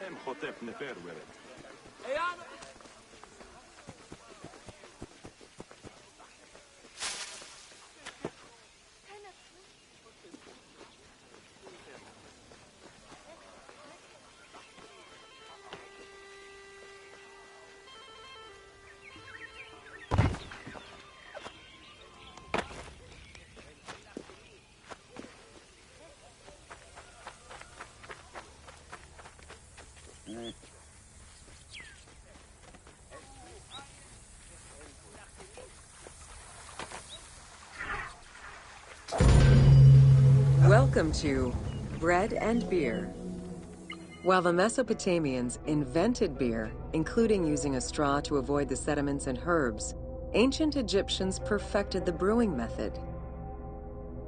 Emhotep Nefer Weret. Welcome to Bread and Beer. While the Mesopotamians invented beer, including using a straw to avoid the sediments and herbs, ancient Egyptians perfected the brewing method.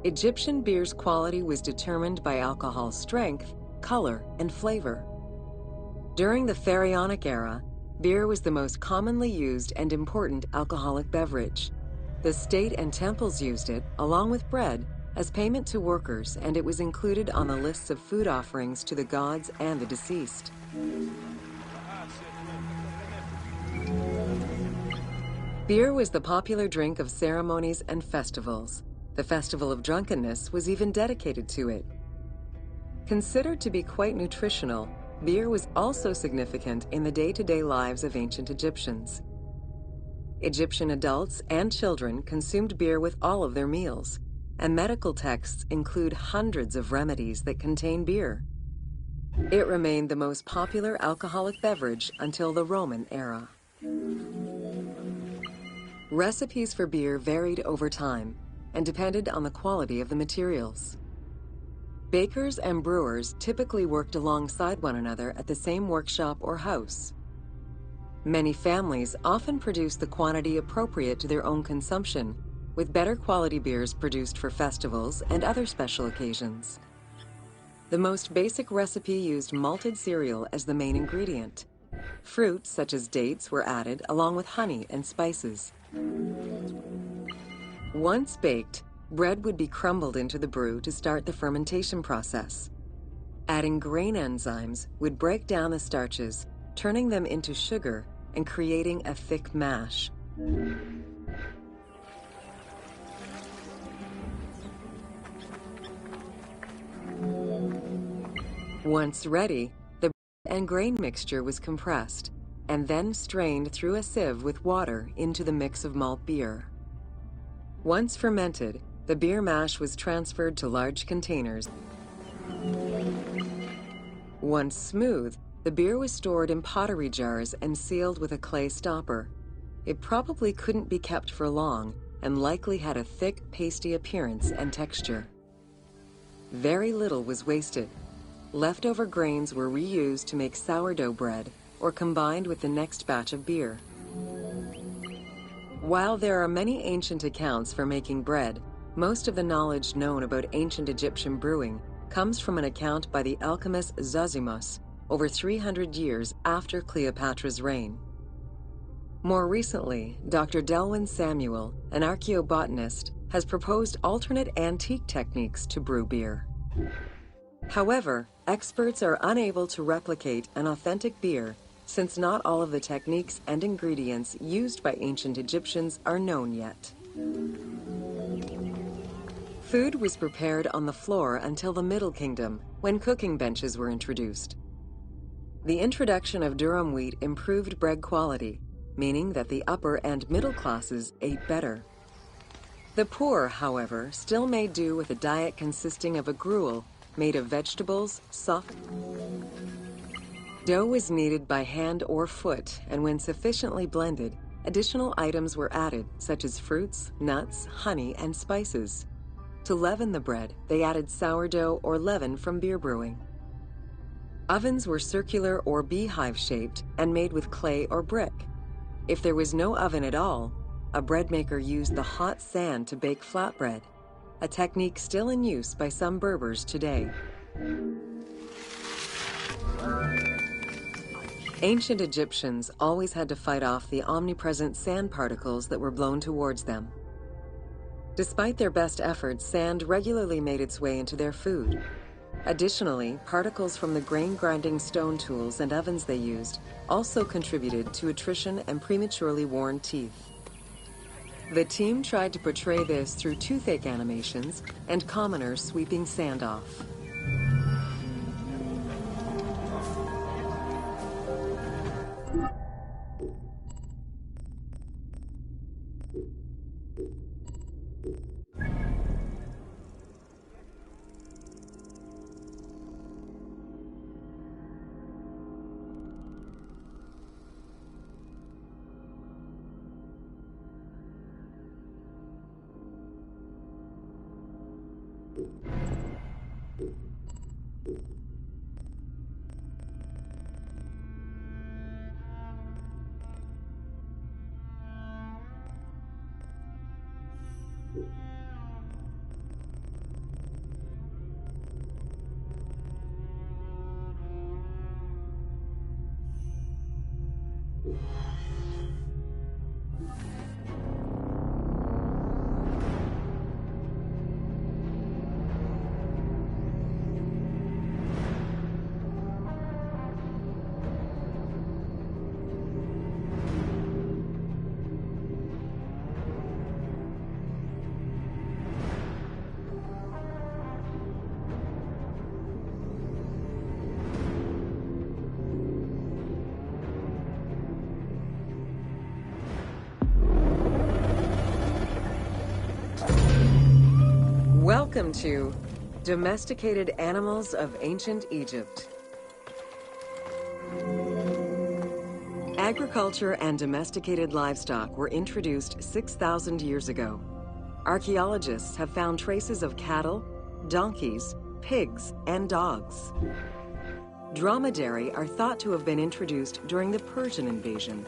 Egyptian beer's quality was determined by alcohol strength, color, and flavor. During the Pharaonic era, beer was the most commonly used and important alcoholic beverage. The state and temples used it, along with bread, as payment to workers, and it was included on the lists of food offerings to the gods and the deceased. Beer was the popular drink of ceremonies and festivals. The Festival of Drunkenness was even dedicated to it. Considered to be quite nutritional, beer was also significant in the day-to-day lives of ancient Egyptians. Egyptian adults and children consumed beer with all of their meals, and medical texts include hundreds of remedies that contain beer. It remained the most popular alcoholic beverage until the Roman era. Recipes for beer varied over time and depended on the quality of the materials. Bakers and brewers typically worked alongside one another at the same workshop or house. Many families often produced the quantity appropriate to their own consumption, with better quality beers produced for festivals and other special occasions. The most basic recipe used malted cereal as the main ingredient. Fruits such as dates were added along with honey and spices. Once baked, bread would be crumbled into the brew to start the fermentation process. Adding grain enzymes would break down the starches, turning them into sugar and creating a thick mash. Once ready, the bread and grain mixture was compressed and then strained through a sieve with water into the mix of malt beer. Once fermented, the beer mash was transferred to large containers. Once smooth, the beer was stored in pottery jars and sealed with a clay stopper. It probably couldn't be kept for long and likely had a thick, pasty appearance and texture. Very little was wasted. Leftover grains were reused to make sourdough bread or combined with the next batch of beer. While there are many ancient accounts for making bread, most of the knowledge known about ancient Egyptian brewing comes from an account by the alchemist Zosimus over 300 years after Cleopatra's reign. More recently, Dr. Delwyn Samuel, an archaeobotanist, has proposed alternate antique techniques to brew beer. However, experts are unable to replicate an authentic beer since not all of the techniques and ingredients used by ancient Egyptians are known yet. Food was prepared on the floor until the Middle Kingdom, when cooking benches were introduced. The introduction of durum wheat improved bread quality, meaning that the upper and middle classes ate better. The poor, however, still made do with a diet consisting of a gruel made of vegetables, soft. Dough was kneaded by hand or foot, and when sufficiently blended, additional items were added, such as fruits, nuts, honey, and spices. To leaven the bread, they added sourdough or leaven from beer brewing. Ovens were circular or beehive-shaped and made with clay or brick. If there was no oven at all, a bread maker used the hot sand to bake flatbread, a technique still in use by some Berbers today. Ancient Egyptians always had to fight off the omnipresent sand particles that were blown towards them. Despite their best efforts, sand regularly made its way into their food. Additionally, particles from the grain-grinding stone tools and ovens they used also contributed to attrition and prematurely worn teeth. The team tried to portray this through toothache animations and commoners sweeping sand off. Welcome to Domesticated Animals of Ancient Egypt. Agriculture and domesticated livestock were introduced 6,000 years ago. Archaeologists have found traces of cattle, donkeys, pigs, and dogs. Dromedary are thought to have been introduced during the Persian invasion.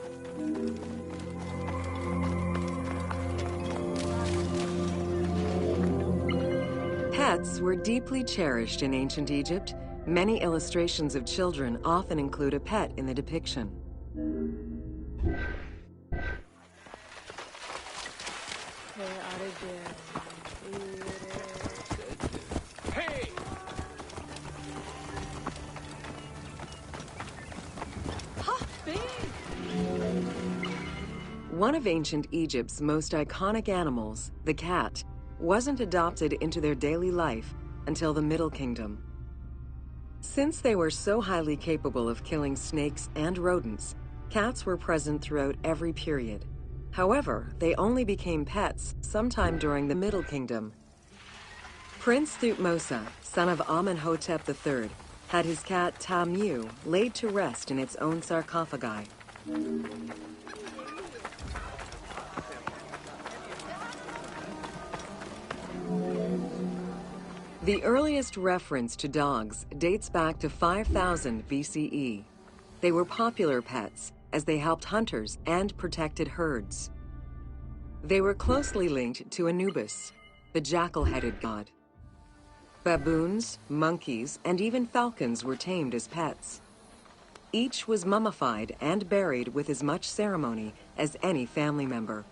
Pets were deeply cherished in ancient Egypt. Many illustrations of children often include a pet in the depiction. One of ancient Egypt's most iconic animals, the cat, wasn't adopted into their daily life until the Middle Kingdom. Since they were so highly capable of killing snakes and rodents, cats were present throughout every period. However, they only became pets sometime during the Middle Kingdom. Prince Thutmose, son of Amenhotep III, had his cat Tamu laid to rest in its own sarcophagi. The earliest reference to dogs dates back to 5000 BCE. They were popular pets as they helped hunters and protected herds. They were closely linked to Anubis, the jackal-headed god. Baboons, monkeys, and even falcons were tamed as pets. Each was mummified and buried with as much ceremony as any family member.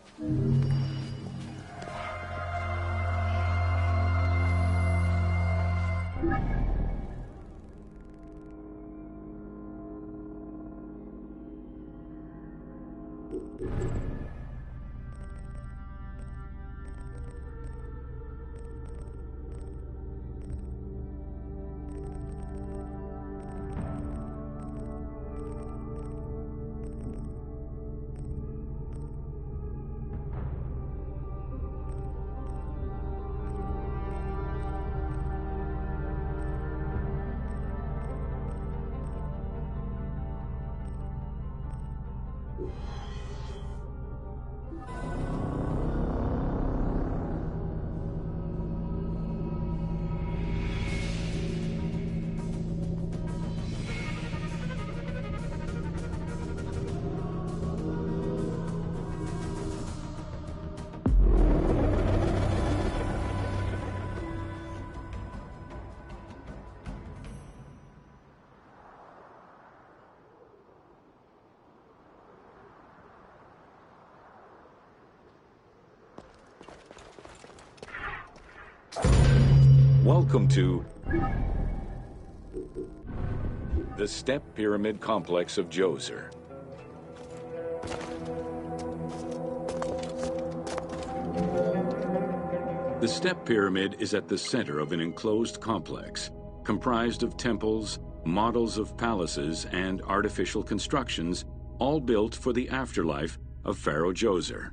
Welcome to the Step Pyramid Complex of Djoser. The Step Pyramid is at the center of an enclosed complex, comprised of temples, models of palaces, and artificial constructions, all built for the afterlife of Pharaoh Djoser.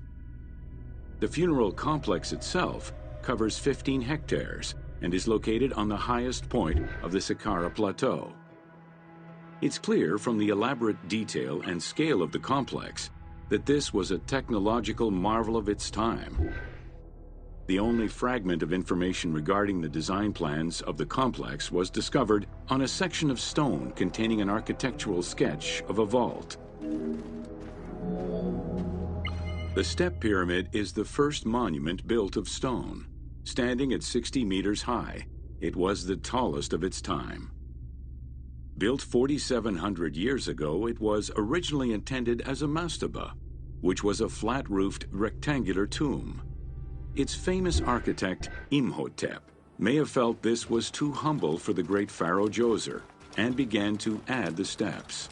The funeral complex itself covers 15 hectares and is located on the highest point of the Saqqara Plateau. It's clear from the elaborate detail and scale of the complex that this was a technological marvel of its time. The only fragment of information regarding the design plans of the complex was discovered on a section of stone containing an architectural sketch of a vault. The Step Pyramid is the first monument built of stone. Standing at 60 meters high, it was the tallest of its time. Built 4,700 years ago, it was originally intended as a mastaba, which was a flat-roofed rectangular tomb. Its famous architect, Imhotep, may have felt this was too humble for the great Pharaoh Djoser and began to add the steps.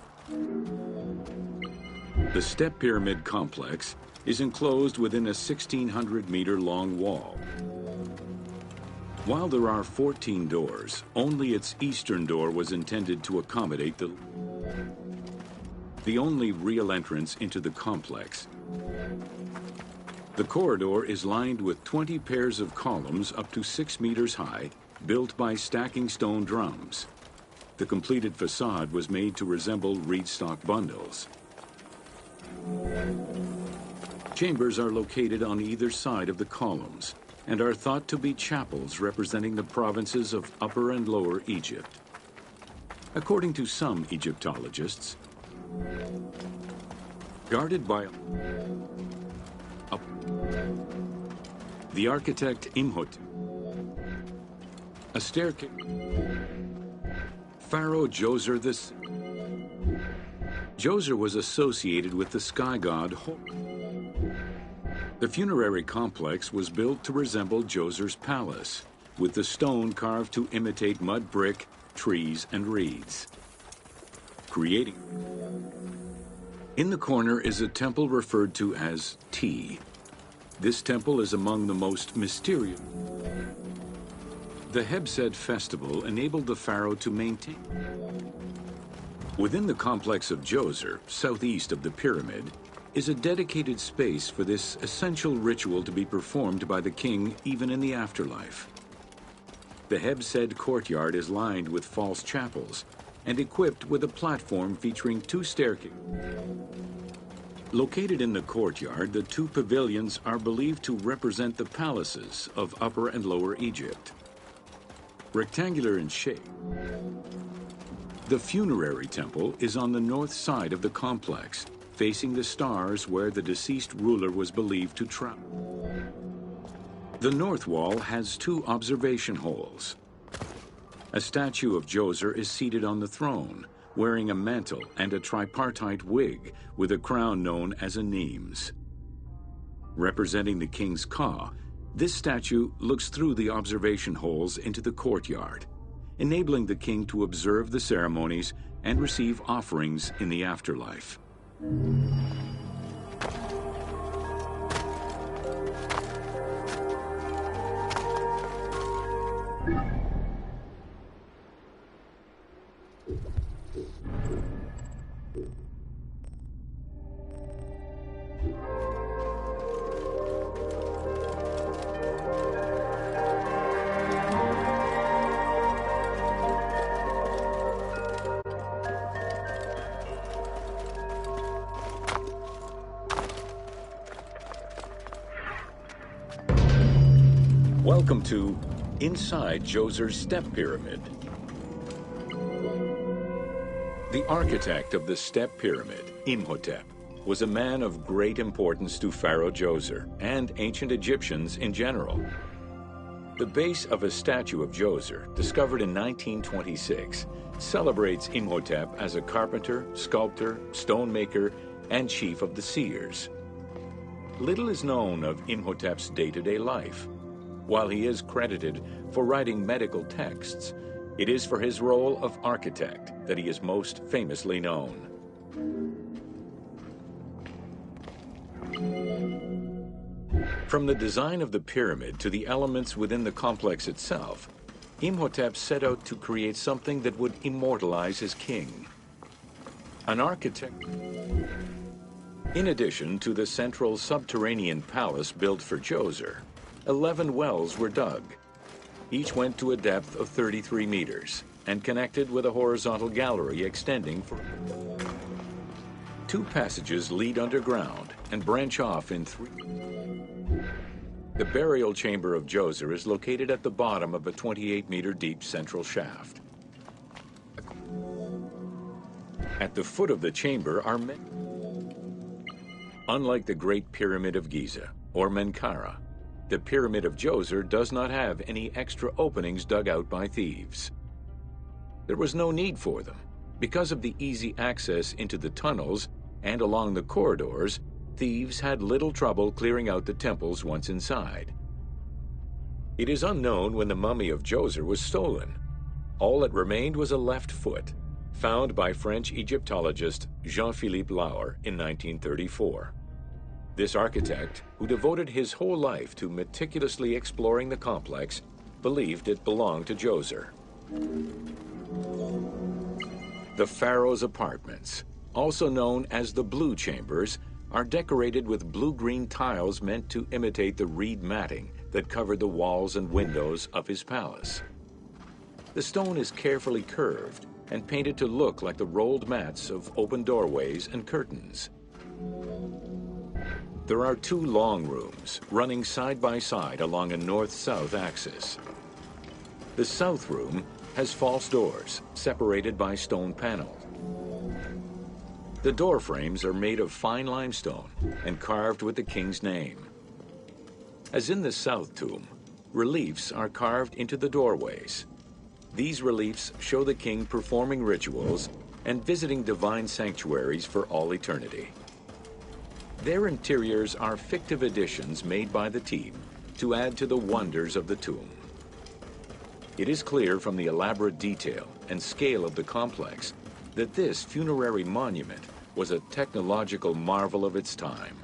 The Step Pyramid complex is enclosed within a 1,600-meter-long wall. While there are 14 doors, only its eastern door was intended to accommodate the only real entrance into the complex. The corridor is lined with 20 pairs of columns up to 6 meters high, built by stacking stone drums. The completed facade was made to resemble reed stock bundles. Chambers are located on either side of the columns and are thought to be chapels representing the provinces of Upper and Lower Egypt. According to some Egyptologists, guarded by the architect Imhotep, a staircase, Pharaoh Djoser Djoser was associated with the sky god Horus. The funerary complex was built to resemble Djoser's palace, with the stone carved to imitate mud brick, trees, and reeds. In the corner is a temple referred to as Ti. This temple is among the most mysterious. The Hebsed festival enabled the pharaoh to maintain. Within the complex of Djoser, southeast of the pyramid, is a dedicated space for this essential ritual to be performed by the king even in the afterlife. The Hebsed courtyard is lined with false chapels and equipped with a platform featuring 2 staircases. Located in the courtyard, the 2 pavilions are believed to represent the palaces of Upper and Lower Egypt. Rectangular in shape, the funerary temple is on the north side of the complex, facing the stars where the deceased ruler was believed to travel. The north wall has 2 observation holes. A statue of Djoser is seated on the throne, wearing a mantle and a tripartite wig with a crown known as a Nemes. Representing the king's Ka, this statue looks through the observation holes into the courtyard, enabling the king to observe the ceremonies and receive offerings in the afterlife. Welcome to Inside Djoser's Step Pyramid. The architect of the Step Pyramid, Imhotep, was a man of great importance to Pharaoh Djoser and ancient Egyptians in general. The base of a statue of Djoser, discovered in 1926, celebrates Imhotep as a carpenter, sculptor, stonemaker, and chief of the seers. Little is known of Imhotep's day-to-day life. while he is credited for writing medical texts, it is for his role of architect that he is most famously known. From the design of the pyramid to the elements within the complex itself, Imhotep set out to create something that would immortalize his king. An architect. In addition to the central subterranean palace built for Djoser, 11 wells were dug. Each went to a depth of 33 meters and connected with a horizontal gallery extending for... 2 passages lead underground and branch off in 3. The burial chamber of Djoser is located at the bottom of a 28-meter deep central shaft. At the foot of the chamber are Unlike the Great Pyramid of Giza or Menkaure, the Pyramid of Djoser does not have any extra openings dug out by thieves. There was no need for them. Because of the easy access into the tunnels and along the corridors, thieves had little trouble clearing out the temples once inside. It is unknown when the mummy of Djoser was stolen. All that remained was a left foot, found by French Egyptologist Jean-Philippe Laure in 1934. This architect, who devoted his whole life to meticulously exploring the complex, believed it belonged to Djoser. The Pharaoh's apartments, also known as the Blue Chambers, are decorated with blue-green tiles meant to imitate the reed matting that covered the walls and windows of his palace. The stone is carefully curved and painted to look like the rolled mats of open doorways and curtains. There are 2 long rooms running side by side along a north-south axis. The south room has false doors separated by stone panels. The door frames are made of fine limestone and carved with the king's name. As in the south tomb, reliefs are carved into the doorways. These reliefs show the king performing rituals and visiting divine sanctuaries for all eternity. Their interiors are fictive additions made by the team to add to the wonders of the tomb. It is clear from the elaborate detail and scale of the complex that this funerary monument was a technological marvel of its time.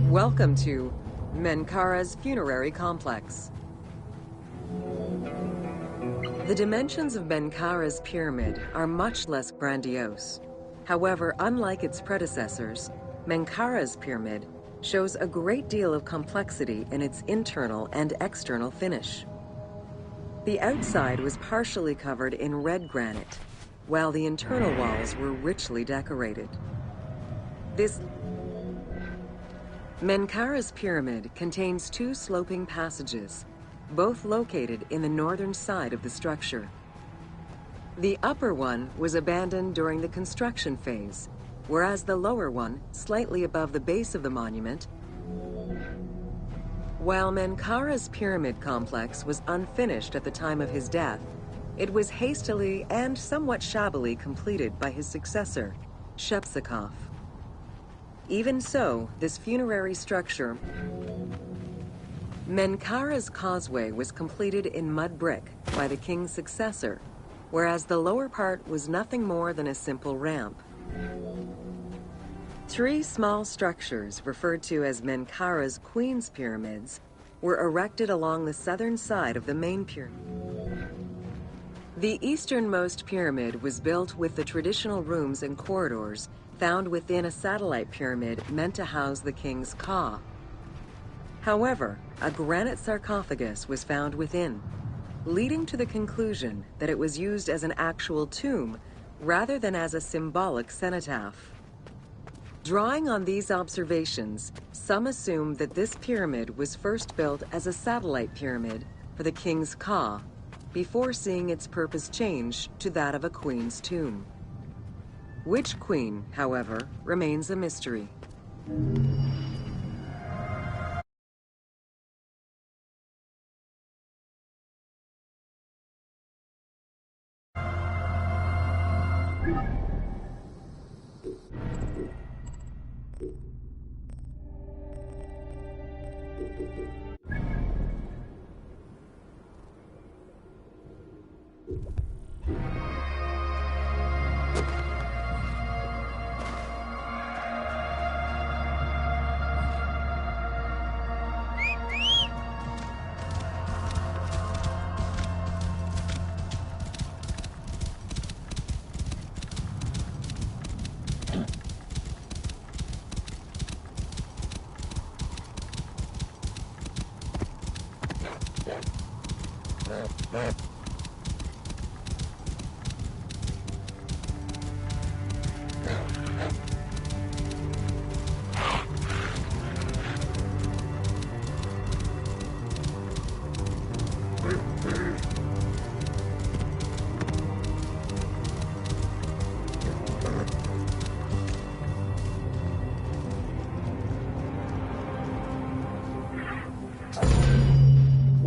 Welcome to Menkaure's funerary complex. The dimensions of Menkaure's pyramid are much less grandiose. However, unlike its predecessors, Menkaure's pyramid shows a great deal of complexity in its internal and external finish. The outside was partially covered in red granite, while the internal walls were richly decorated. This Menkaura's pyramid contains two sloping passages, both located in the northern side of the structure. The upper one was abandoned during the construction phase, whereas the lower one, slightly above the base of the monument. While Menkaura's pyramid complex was unfinished at the time of his death, it was hastily and somewhat shabbily completed by his successor, Shepseskaf. Even so, this funerary structure, Menkaura's causeway, was completed in mud brick by the king's successor, whereas the lower part was nothing more than a simple ramp. Three small structures, referred to as Menkaura's Queen's Pyramids, were erected along the southern side of the main pyramid. The easternmost pyramid was built with the traditional rooms and corridors found within a satellite pyramid meant to house the king's ka. However, a granite sarcophagus was found within, leading to the conclusion that it was used as an actual tomb rather than as a symbolic cenotaph. Drawing on these observations, some assume that this pyramid was first built as a satellite pyramid for the king's ka, before seeing its purpose change to that of a queen's tomb. Which queen, however, remains a mystery.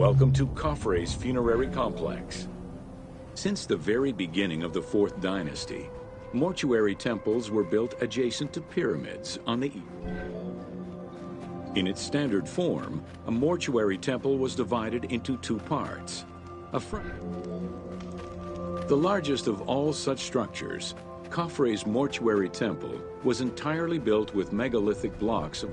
Welcome to Khafre's funerary complex. Since the very beginning of the 4th dynasty, mortuary temples were built adjacent to pyramids on the east. In its standard form, a mortuary temple was divided into two parts. The largest of all such structures, Khafre's mortuary temple, was entirely built with megalithic blocks of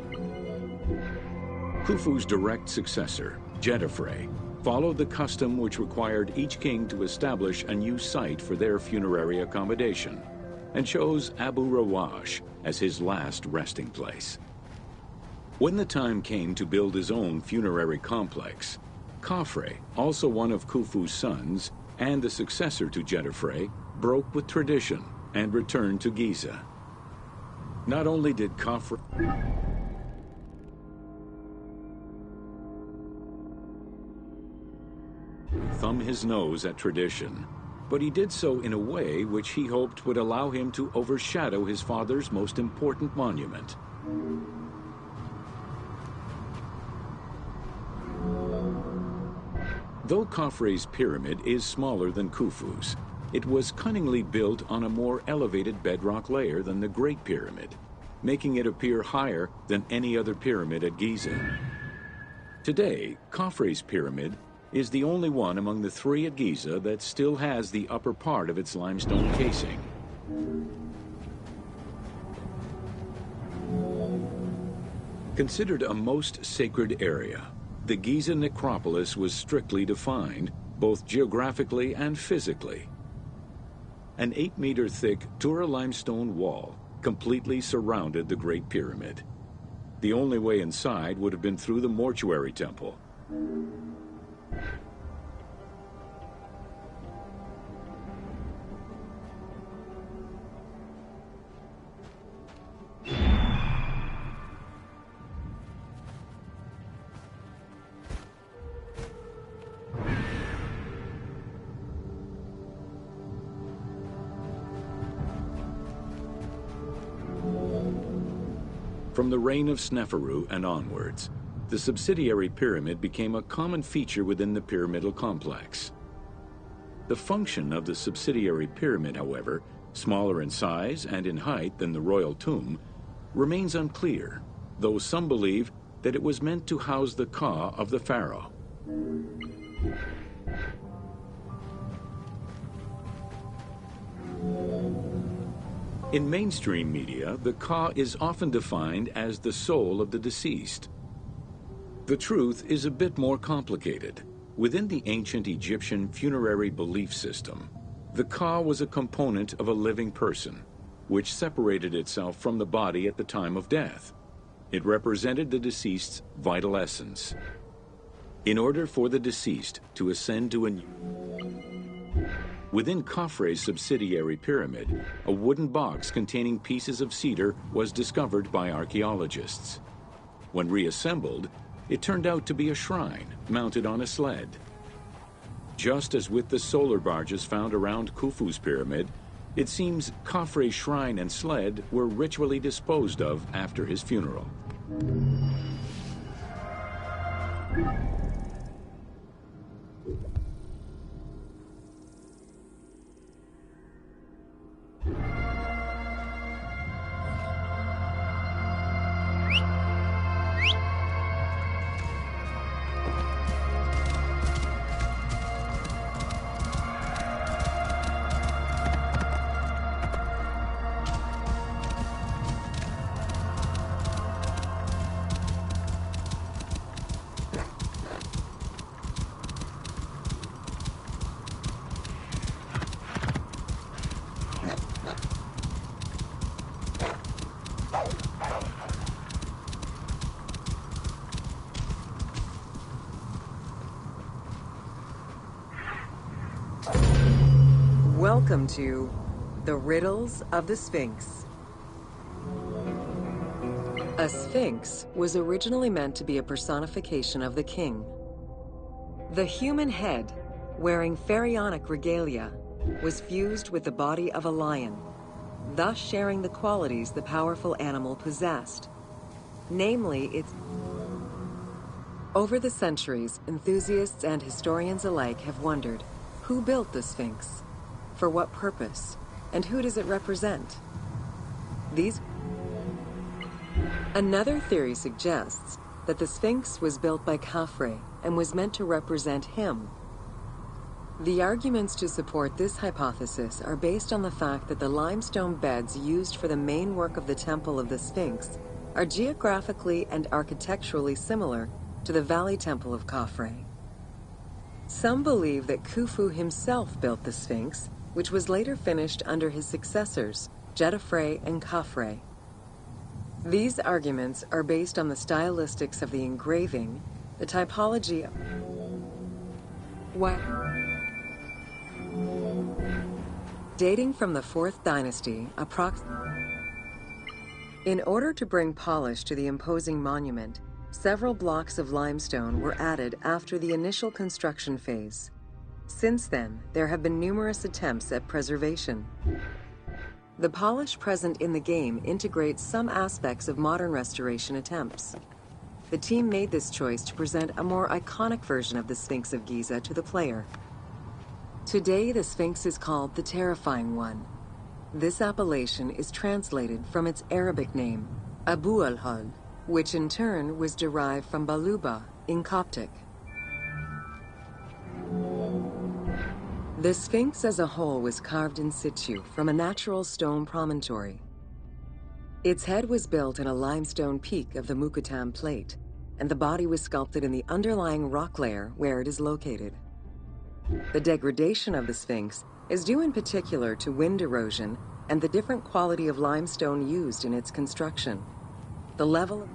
Khufu's direct successor, Djedefre, followed the custom which required each king to establish a new site for their funerary accommodation, and chose Abu Rawash as his last resting place. When the time came to build his own funerary complex, Khafre, also one of Khufu's sons and the successor to Djedefre, broke with tradition and returned to Giza. Not only did Khafre thumb his nose at tradition, but he did so in a way which he hoped would allow him to overshadow his father's most important monument. Though Khafre's pyramid is smaller than Khufu's, it was cunningly built on a more elevated bedrock layer than the Great Pyramid, making it appear higher than any other pyramid at Giza. Today, Khafre's pyramid is the only one among the three at Giza that still has the upper part of its limestone casing. Considered a most sacred area, the Giza necropolis was strictly defined, both geographically and physically. An 8-meter thick Tura limestone wall completely surrounded the Great Pyramid. The only way inside would have been through the mortuary temple. From the reign of Sneferu and onwards, the subsidiary pyramid became a common feature within the pyramidal complex. The function of the subsidiary pyramid, however, smaller in size and in height than the royal tomb, remains unclear, though some believe that it was meant to house the ka of the pharaoh. In mainstream media, the ka is often defined as the soul of the deceased. The truth is a bit more complicated. Within the ancient Egyptian funerary belief system, the ka was a component of a living person, which separated itself from the body at the time of death. It represented the deceased's vital essence. In order for the deceased to ascend to a new... Within Khafre's subsidiary pyramid, a wooden box containing pieces of cedar was discovered by archaeologists. When reassembled, it turned out to be a shrine mounted on a sled. Just as with the solar barges found around Khufu's pyramid, it seems Khafre's shrine and sled were ritually disposed of after his funeral. Welcome to The Riddles of the Sphinx. A sphinx was originally meant to be a personification of the king. The human head, wearing pharaonic regalia, was fused with the body of a lion, thus sharing the qualities the powerful animal possessed. Namely, its... Over the centuries, enthusiasts and historians alike have wondered, who built the Sphinx? For what purpose? And who does it represent? Another theory suggests that the Sphinx was built by Khafre and was meant to represent him. The arguments to support this hypothesis are based on the fact that the limestone beds used for the main work of the Temple of the Sphinx are geographically and architecturally similar to the Valley Temple of Khafre. Some believe that Khufu himself built the Sphinx, which was later finished under his successors, Djedefre and Khafre. These arguments are based on the stylistics of the engraving, the typology of... Dating from the 4th dynasty, In order to bring polish to the imposing monument, several blocks of limestone were added after the initial construction phase. Since then, there have been numerous attempts at preservation. The polish present in the game integrates some aspects of modern restoration attempts. The team made this choice to present a more iconic version of the Sphinx of Giza to the player. Today, the Sphinx is called the Terrifying One. This appellation is translated from its Arabic name, Abu al-Hal, which in turn was derived from Baluba in Coptic. The Sphinx as a whole was carved in situ from a natural stone promontory. Its head was built in a limestone peak of the Mukattam Plate, and the body was sculpted in the underlying rock layer where it is located. The degradation of the Sphinx is due in particular to wind erosion and the different quality of limestone used in its construction. The level of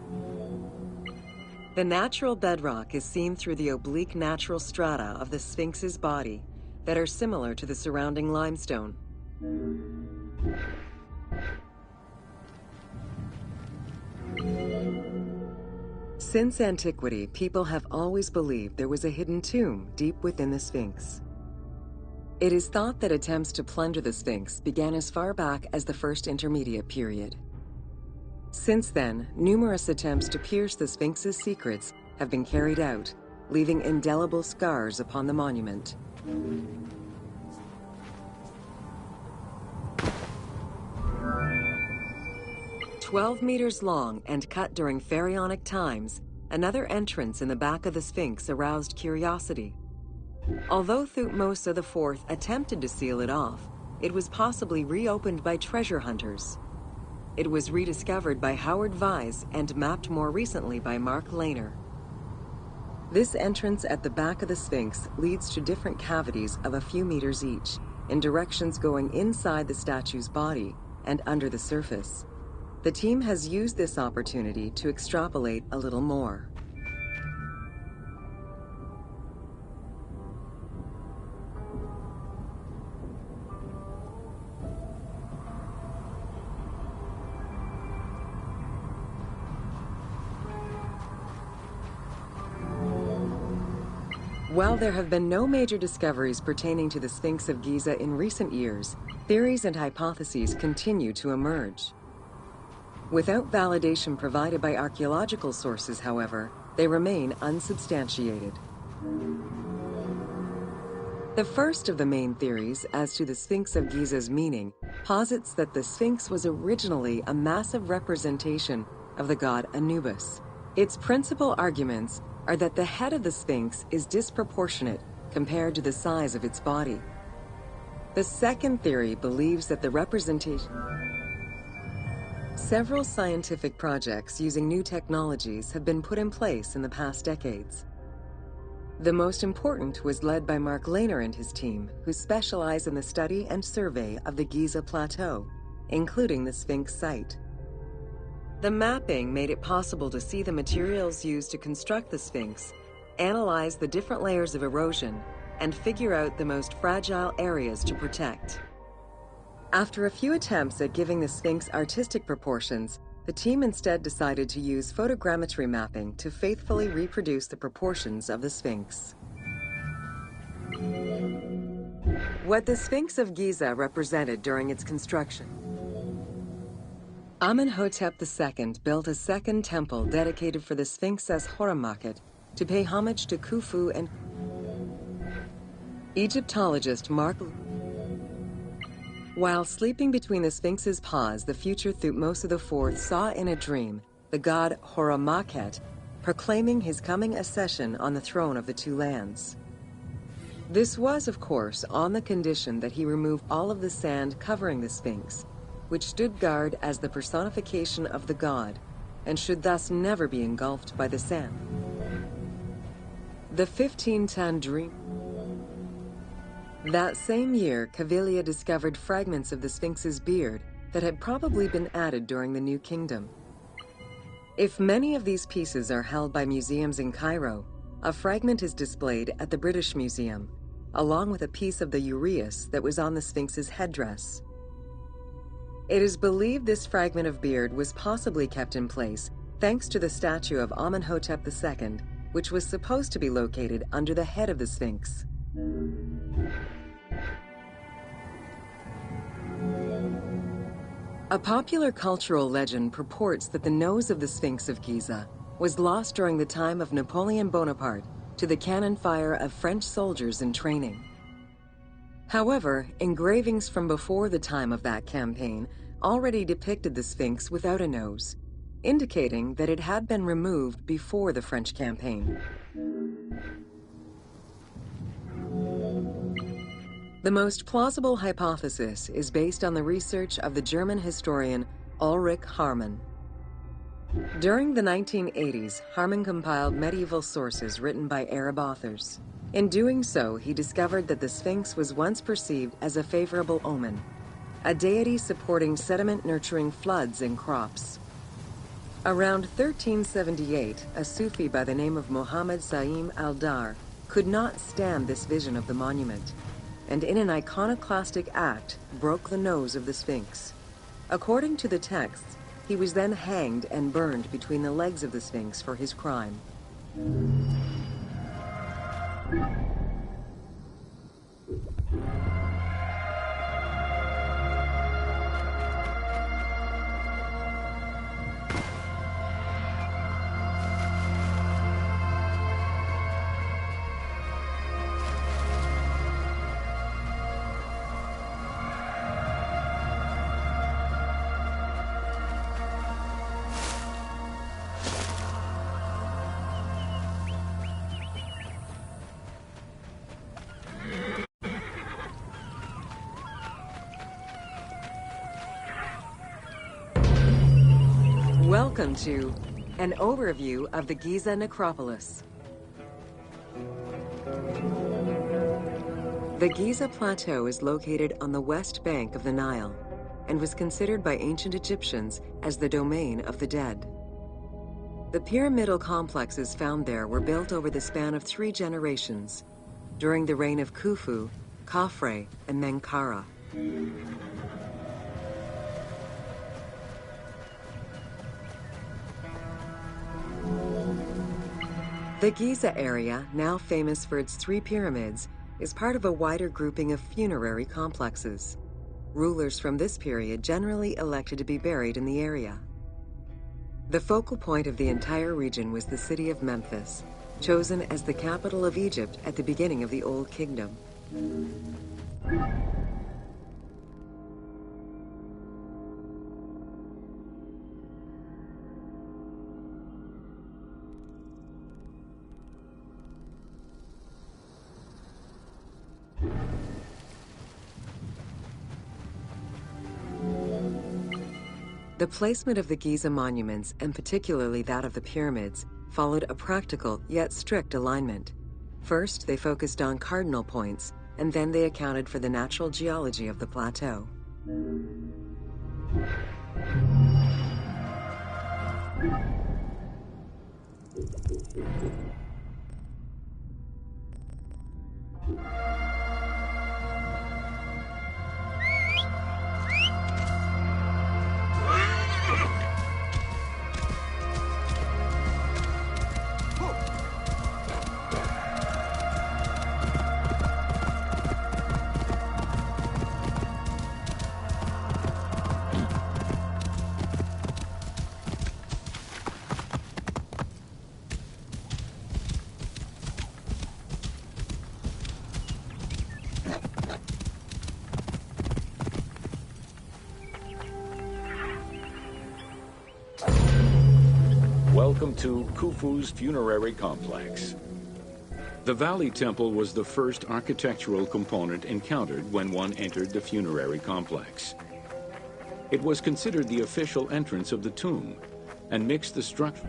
The natural bedrock is seen through the oblique natural strata of the Sphinx's body that are similar to the surrounding limestone. Since antiquity, people have always believed there was a hidden tomb deep within the Sphinx. It is thought that attempts to plunder the Sphinx began as far back as the First Intermediate Period. Since then, numerous attempts to pierce the Sphinx's secrets have been carried out, leaving indelible scars upon the monument. "12 meters long and cut during pharaonic times, another entrance in the back of the Sphinx aroused curiosity. Although Thutmose IV attempted to seal it off, it was possibly reopened by treasure hunters. It was rediscovered by Howard Vyse and mapped more recently by Mark Lehner. This entrance at the back of the Sphinx leads to different cavities of a few meters each, in directions going inside the statue's body and under the surface. The team has used this opportunity to extrapolate a little more. While there have been no major discoveries pertaining to the Sphinx of Giza in recent years, theories and hypotheses continue to emerge. Without validation provided by archaeological sources, however, they remain unsubstantiated. The first of the main theories as to the Sphinx of Giza's meaning posits that the Sphinx was originally a massive representation of the god Anubis. Its principal arguments are that the head of the Sphinx is disproportionate compared to the size of its body. The second theory believes that the representation... Several scientific projects using new technologies have been put in place in the past decades. The most important was led by Mark Lehner and his team, who specialize in the study and survey of the Giza Plateau, including the Sphinx site. The mapping made it possible to see the materials used to construct the Sphinx, analyze the different layers of erosion, and figure out the most fragile areas to protect. After a few attempts at giving the Sphinx artistic proportions, the team instead decided to use photogrammetry mapping to faithfully reproduce the proportions of the Sphinx. What the Sphinx of Giza represented during its construction. Amenhotep II built a second temple dedicated for the Sphinx as Horemakhet to pay homage to Khufu and Egyptologist Mark. While sleeping between the Sphinx's paws, the future Thutmose IV saw in a dream the god Horemakhet proclaiming his coming accession on the throne of the two lands. This was, of course, on the condition that he remove all of the sand covering the Sphinx, which stood guard as the personification of the god, and should thus never be engulfed by the sand. The 1510 dream. That same year, Kavilia discovered fragments of the Sphinx's beard that had probably been added during the New Kingdom. If many of these pieces are held by museums in Cairo, a fragment is displayed at the British Museum, along with a piece of the uraeus that was on the Sphinx's headdress. It is believed this fragment of beard was possibly kept in place thanks to the statue of Amenhotep II, which was supposed to be located under the head of the Sphinx. A popular cultural legend purports that the nose of the Sphinx of Giza was lost during the time of Napoleon Bonaparte to the cannon fire of French soldiers in training. However, engravings from before the time of that campaign already depicted the Sphinx without a nose, indicating that it had been removed before the French campaign. The most plausible hypothesis is based on the research of the German historian Ulrich Harman. During the 1980s, Harman compiled medieval sources written by Arab authors. In doing so, he discovered that the Sphinx was once perceived as a favorable omen, a deity supporting sediment-nurturing floods and crops. Around 1378, a Sufi by the name of Muhammad Sa'im al-Dar could not stand this vision of the monument, and in an iconoclastic act broke the nose of the Sphinx. According to the texts, he was then hanged and burned between the legs of the Sphinx for his crime. Welcome to an overview of the Giza necropolis. The Giza Plateau is located on the west bank of the Nile and was considered by ancient Egyptians as the domain of the dead. The pyramidal complexes found there were built over the span of 3 generations, during the reign of Khufu, Khafre, and Menkaure. The Giza area, now famous for its 3 pyramids, is part of a wider grouping of funerary complexes. Rulers from this period generally elected to be buried in the area. The focal point of the entire region was the city of Memphis, chosen as the capital of Egypt at the beginning of the Old Kingdom. The placement of the Giza monuments, and particularly that of the pyramids, followed a practical yet strict alignment. First, they focused on cardinal points, and then they accounted for the natural geology of the plateau. Welcome to Khufu's funerary complex. The Valley Temple was the first architectural component encountered when one entered the funerary complex. It was considered the official entrance of the tomb and mixed the structure.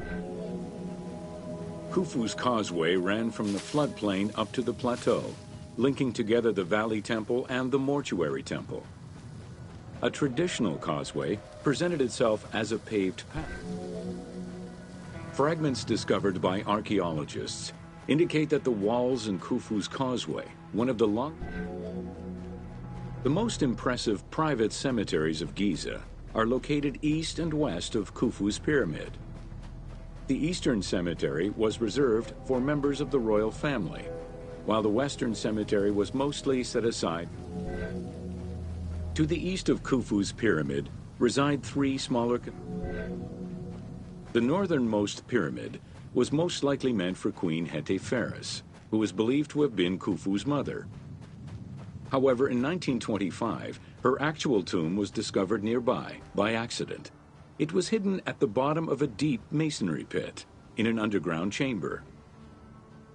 Khufu's causeway ran from the floodplain up to the plateau, linking together the Valley Temple and the Mortuary Temple. A traditional causeway presented itself as a paved path. Fragments discovered by archaeologists indicate that the walls in Khufu's causeway, one of the most impressive private cemeteries of Giza, are located east and west of Khufu's pyramid. The eastern cemetery was reserved for members of the royal family, while the western cemetery was mostly set aside. To the east of Khufu's pyramid reside 3 smaller. The northernmost pyramid was most likely meant for Queen Hetepheres, who is believed to have been Khufu's mother. However, in 1925, her actual tomb was discovered nearby by accident. It was hidden at the bottom of a deep masonry pit in an underground chamber.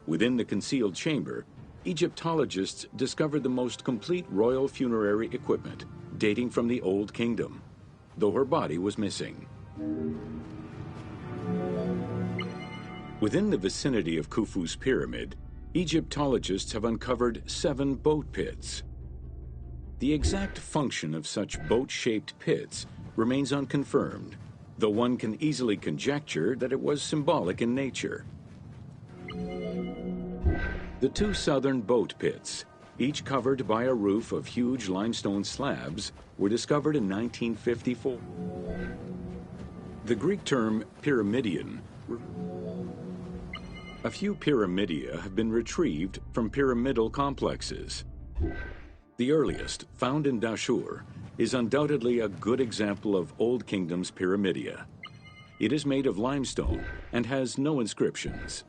Within the concealed chamber, Egyptologists discovered the most complete royal funerary equipment dating from the Old Kingdom, though her body was missing. Within the vicinity of Khufu's pyramid, Egyptologists have uncovered 7 boat pits. The exact function of such boat-shaped pits remains unconfirmed, though one can easily conjecture that it was symbolic in nature. The two southern boat pits, each covered by a roof of huge limestone slabs, were discovered in 1954. The Greek term pyramidion. A few pyramidia have been retrieved from pyramidal complexes. The earliest, found in Dashur, is undoubtedly a good example of Old Kingdom's pyramidia. It is made of limestone and has no inscriptions.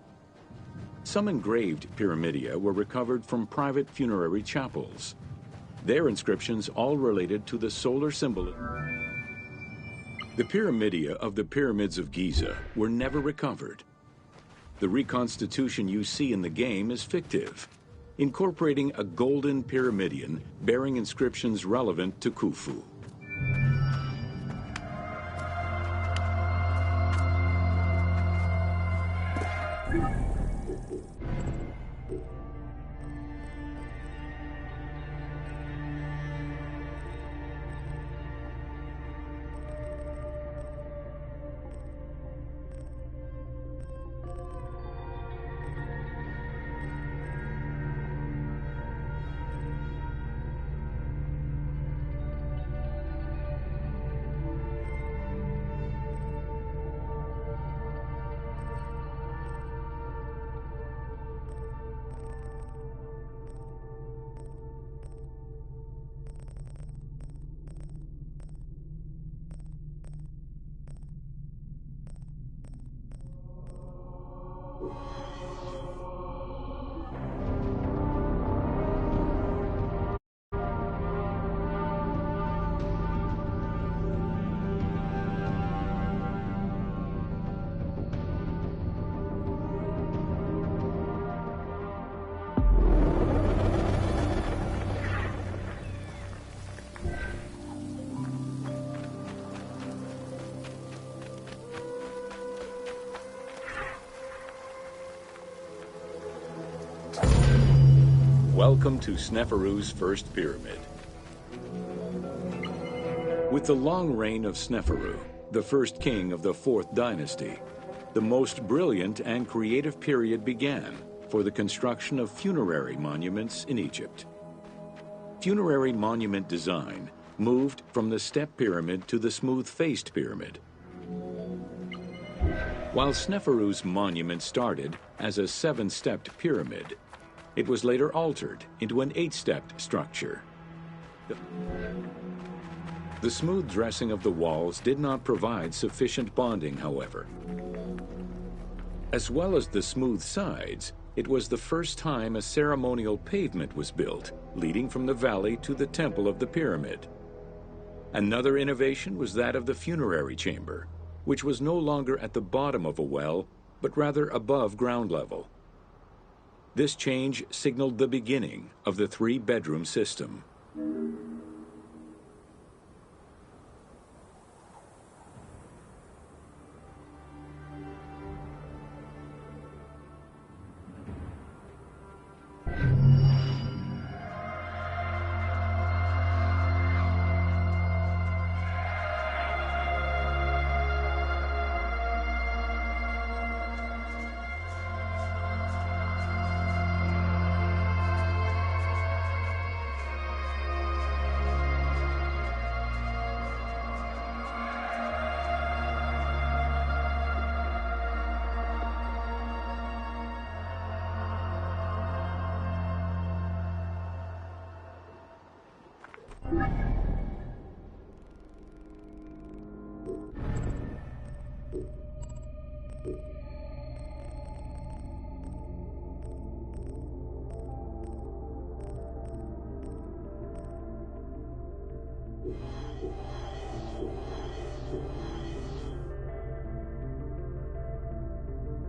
Some engraved pyramidia were recovered from private funerary chapels. Their inscriptions all related to the solar symbol. The pyramidia of the pyramids of Giza were never recovered. The reconstitution you see in the game is fictive, incorporating a golden pyramidion bearing inscriptions relevant to Khufu. Welcome to Sneferu's first pyramid. With the long reign of Sneferu, the first king of the 4th dynasty, the most brilliant and creative period began for the construction of funerary monuments in Egypt. Funerary monument design moved from the step pyramid to the smooth-faced pyramid. While Sneferu's monument started as a 7-stepped pyramid, it was later altered into an 8-stepped structure. The smooth dressing of the walls did not provide sufficient bonding, however. As well as the smooth sides, it was the first time a ceremonial pavement was built, leading from the valley to the temple of the pyramid. Another innovation was that of the funerary chamber, which was no longer at the bottom of a well, but rather above ground level. This change signaled the beginning of the 3-bedroom system.